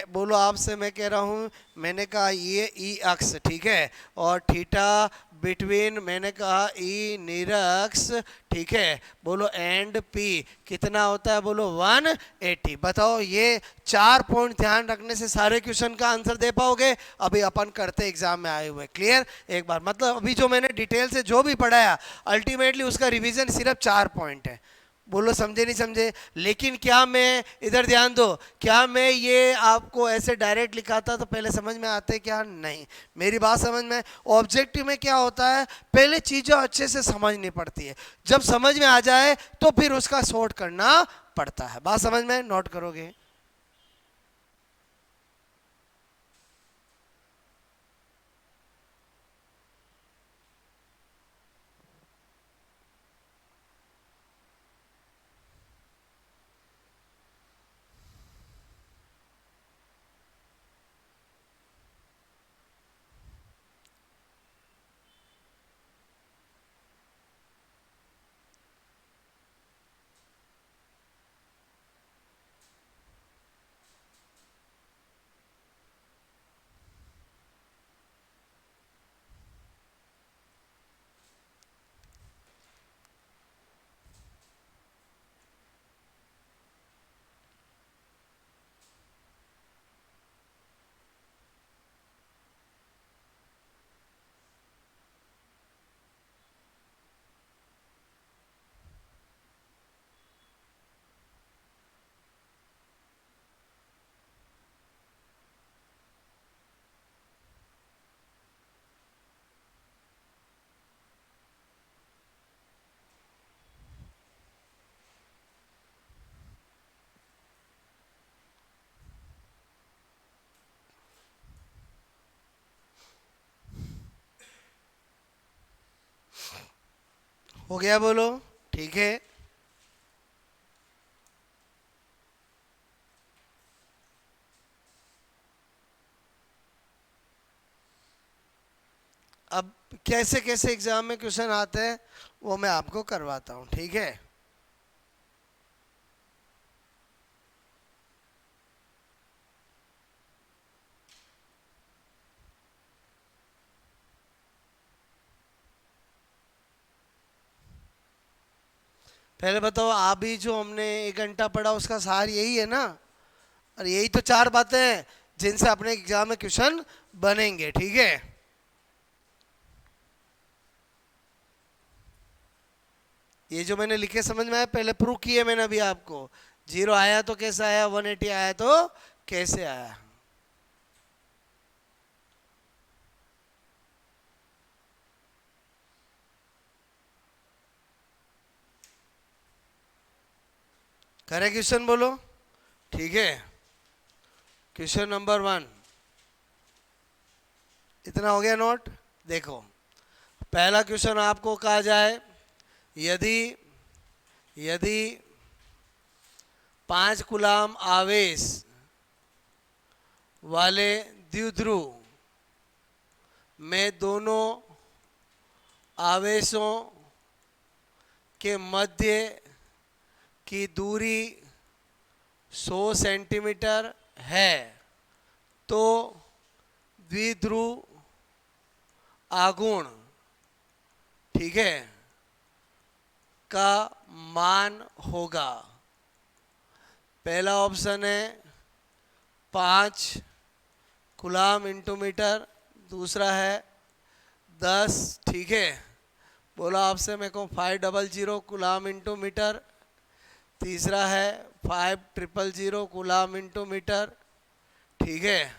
बोलो आपसे मैं कह रहा हूँ, मैंने कहा ये ई अक्ष, ठीक है, और थीटा बिटवीन मैंने कहा ई निरक्ष, ठीक है, बोलो एंड पी कितना होता है, बोलो 180। बताओ ये 4 पॉइंट ध्यान रखने से सारे क्वेश्चन का आंसर दे पाओगे। अभी अपन करते एग्जाम में आए हुए। क्लियर, एक बार मतलब अभी जो मैंने डिटेल से जो भी पढ़ाया, अल्टीमेटली उसका रिवीजन सिर्फ 4 पॉइंट है। बोलो समझे नहीं समझे। लेकिन क्या मैं, इधर ध्यान दो, क्या मैं ये आपको ऐसे डायरेक्ट लिखाता तो पहले समझ में आते, क्या नहीं। मेरी बात समझ में। ऑब्जेक्टिव में क्या होता है, पहले चीज़ें अच्छे से समझनी पड़ती है, जब समझ में आ जाए तो फिर उसका सॉर्ट करना पड़ता है। बात समझ में, नोट करोगे। हो गया, बोलो ठीक है। अब कैसे कैसे एग्जाम में क्वेश्चन आते हैं वो मैं आपको करवाता हूँ, ठीक है। पहले बताओ, अभी जो हमने 1 घंटा पढ़ा उसका सार यही है ना, और यही तो 4 बातें हैं जिनसे अपने एग्जाम में क्वेश्चन बनेंगे, ठीक है। ये जो मैंने लिखे समझ में आया, पहले प्रूव किए मैंने अभी आपको। 0 आया तो कैसे आया, 180 आया तो कैसे आया। करे क्वेश्चन, बोलो ठीक है। क्वेश्चन नंबर 1, इतना हो गया नोट। देखो पहला क्वेश्चन आपको कहा जाए, यदि यदि 5 कूलाम आवेश वाले द्विध्रुव में दोनों आवेशों के मध्य की दूरी 100 सेंटीमीटर है, तो द्विध्रुव आघूर्ण, ठीक है, का मान होगा। पहला ऑप्शन है 5 कूलाम इंटू मीटर, दूसरा है 10, ठीक है। बोला आपसे मेरे को 500 कूलाम इंटू मीटर, तीसरा है 5000 कूलाम इंटू मीटर, ठीक है।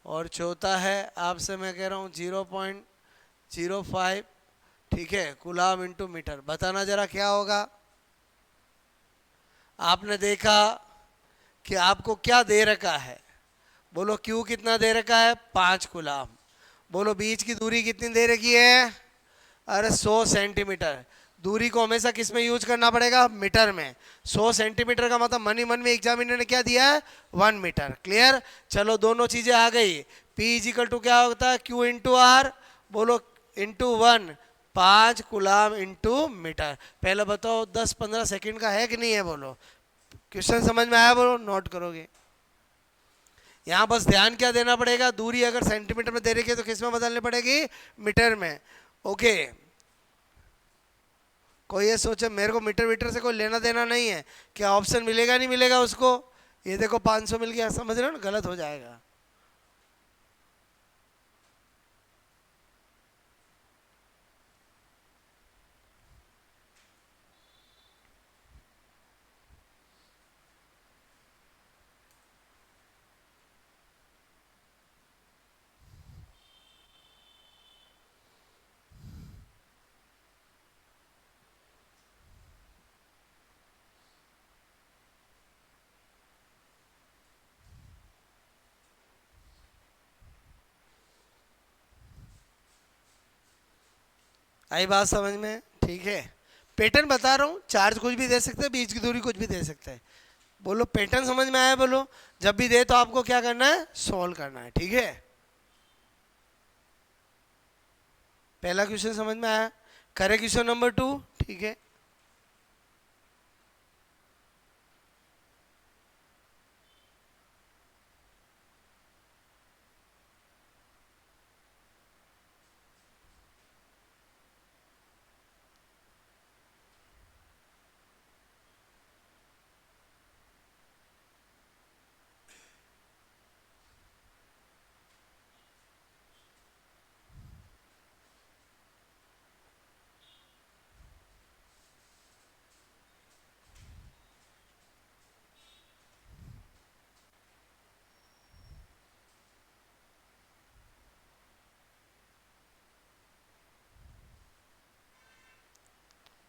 और चौथा है आपसे मैं कह रहा हूँ 0.05, ठीक है, कूलाम इंटू मीटर। बताना जरा क्या होगा। आपने देखा कि आपको क्या दे रखा है, बोलो क्यू कितना दे रखा है 5 कूलाम। बोलो बीच की दूरी कितनी दे रखी है, अरे 100 सेंटीमीटर। दूरी को हमेशा किस में यूज करना पड़ेगा, मीटर में। 100 सेंटीमीटर का मतलब मन ही मन में एग्जामिनर ने क्या दिया है, 1 मीटर। क्लियर। चलो दोनों चीजें आ गई। P इजिकल टू क्या होता है, Q इंटू आर, बोलो इंटू 1, 5 कूलाम इंटू मीटर। पहले बताओ 10-15 सेकंड का है कि नहीं है, बोलो। क्वेश्चन समझ में आया, बोलो नोट करोगे। यहाँ बस ध्यान क्या देना पड़ेगा, दूरी अगर सेंटीमीटर में दे रखी है तो किस में बदलनी पड़ेगी, मीटर में। ओके। कोई ये सोचे मेरे को मीटर मीटर से कोई लेना देना नहीं है, क्या ऑप्शन मिलेगा नहीं मिलेगा उसको। ये देखो 500 मिल गया, समझ रहे हो ना, गलत हो जाएगा। आई बात समझ में, ठीक है। पैटर्न बता रहा हूँ, चार्ज कुछ भी दे सकते हैं, बीच की दूरी कुछ भी दे सकते हैं। बोलो पैटर्न समझ में आया, बोलो। जब भी दे तो आपको क्या करना है, सॉल्व करना है, ठीक है। पहला क्वेश्चन समझ में आया, करे क्वेश्चन नंबर 2, ठीक है।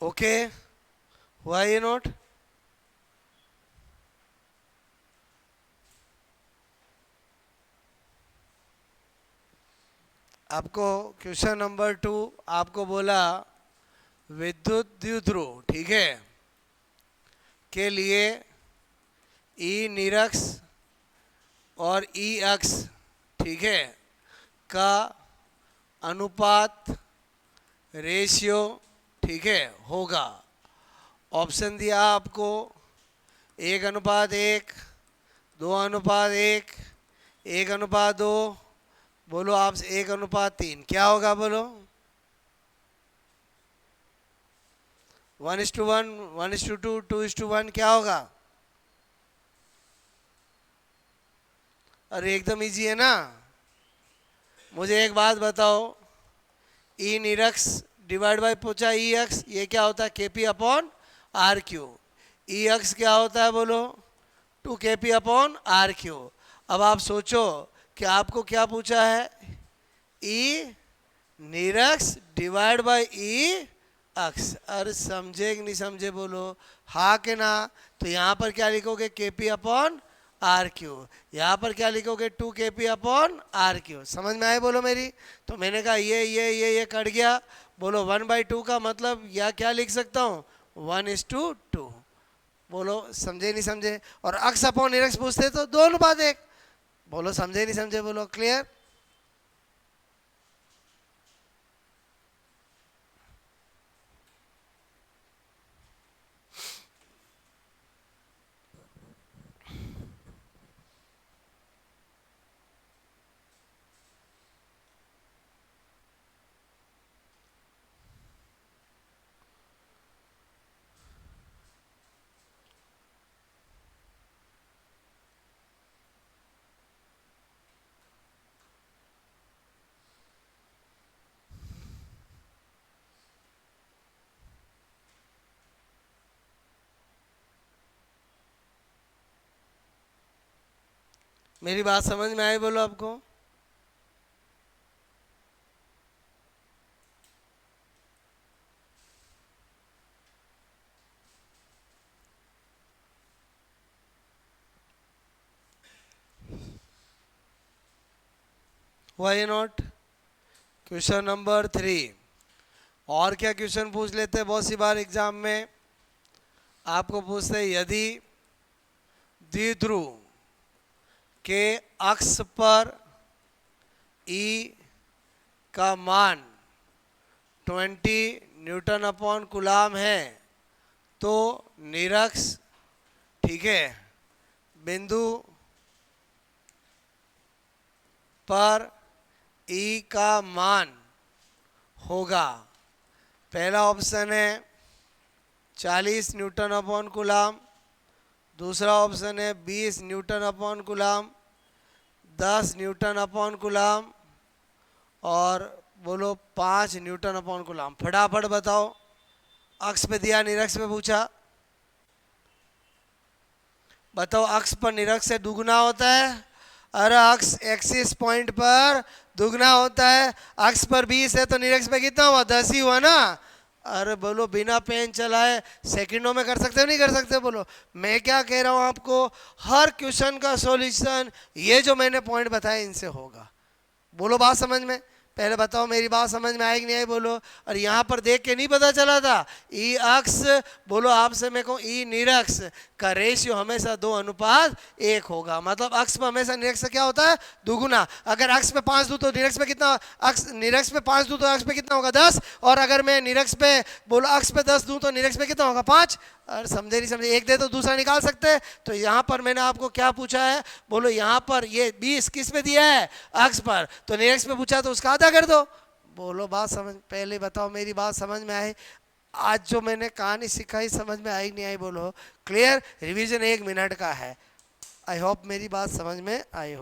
ओके, हुआ ये नोट। आपको क्वेश्चन नंबर 2 आपको बोला विद्युत द्विध्रुव, ठीक है, के लिए ई निरक्ष और ई अक्ष, ठीक है, का अनुपात रेशियो, ठीक है, होगा। ऑप्शन दिया आपको 1:1, 2:1, 1:2, बोलो आप 1:3, क्या होगा बोलो। 1:1, 1:2, 2:1, क्या होगा। अरे एकदम इजी है ना। मुझे एक बात बताओ, ई निरक्ष डिवाइड बाय पूछा ई अक्स, ये क्या होता है, केपी अपॉन आर क्यू। ई अक्स क्या होता है बोलो, 2 kp अपॉन आर क्यू। अब आप सोचो कि आपको क्या पूछा है, ई निरक्ष डिवाइड बाय ई अक्स। अरे समझे कि नहीं समझे, बोलो हाँ के ना। तो यहाँ पर क्या लिखोगे, केपी अपॉन आर क्यू। यहाँ पर क्या लिखोगे, 2 kp अपॉन आर क्यू। समझ में आए बोलो मेरी। तो मैंने कहा ये कट गया। बोलो 1/2 का मतलब या क्या लिख सकता हूँ, 1:2। बोलो समझे नहीं समझे। और अक्स अपॉन निरक्ष पूछते तो 2:1। बोलो समझे नहीं समझे, बोलो क्लियर। मेरी बात समझ में आई बोलो आपको? Why not? Question number 3। और क्या क्वेश्चन पूछ लेते हैं बहुत सी बार एग्जाम में? आपको पूछते हैं यदि द्विध्रुव के अक्ष पर E का मान 20 न्यूटन अपॉन कूलाम है तो निरक्ष, ठीक है, बिंदु पर E का मान होगा। पहला ऑप्शन है 40 न्यूटन अपॉन कूलाम, दूसरा ऑप्शन है 20 Newton upon coulomb, 10 Newton upon coulomb और बोलो 5 न्यूटन अपॉन कूलाम। फटाफट बताओ। अक्ष पे दिया, निरक्ष पे पूछा। बताओ अक्ष पर निरक्ष से दुगुना होता है। अरे अक्ष एक्सिस पॉइंट पर दुगना होता है। अक्ष पर 20 है तो निरक्ष पे कितना हुआ? 10 ही हुआ ना। अरे बोलो बिना पेन चलाए सेकंडों में कर सकते हो नहीं कर सकते? बोलो। मैं क्या कह रहा हूँ आपको, हर क्वेश्चन का सॉल्यूशन ये जो मैंने पॉइंट बताया इनसे होगा। बोलो बात समझ में? पहले बताओ मेरी बात समझ में आई कि नहीं आई बोलो। और यहाँ पर देख के नहीं पता चला था ई अक्ष, बोलो आपसे मैं कहूँ ई निरक्ष का रेशियो हमेशा 2:1 होगा। मतलब अक्ष पे हमेशा निरक्ष क्या होता है? दुगुना। अगर अक्ष पे 5 दूं तो निरक्ष पे कितना? अक्ष निरक्ष पे 5 दूं तो अक्ष पे कितना होगा? 10। और अगर मैं निरक्ष पे बोलो अक्ष पे 10 दूं तो निरक्ष पे कितना होगा? 5। और समझे नहीं समझे? एक दे तो दूसरा निकाल सकते हैं। तो यहाँ पर मैंने आपको क्या पूछा है? बोलो यहाँ पर ये 20 किस पे दिया है? अक्ष पर। तो निरक्ष पे पूछा तो उसका आधा कर दो। बोलो बात समझ, पहले बताओ मेरी बात समझ में आई? आज जो मैंने कहानी सिखाई समझ में आई नहीं आई बोलो? क्लियर? रिवीजन 1 मिनट का है। आई होप मेरी बात समझ में आई हो।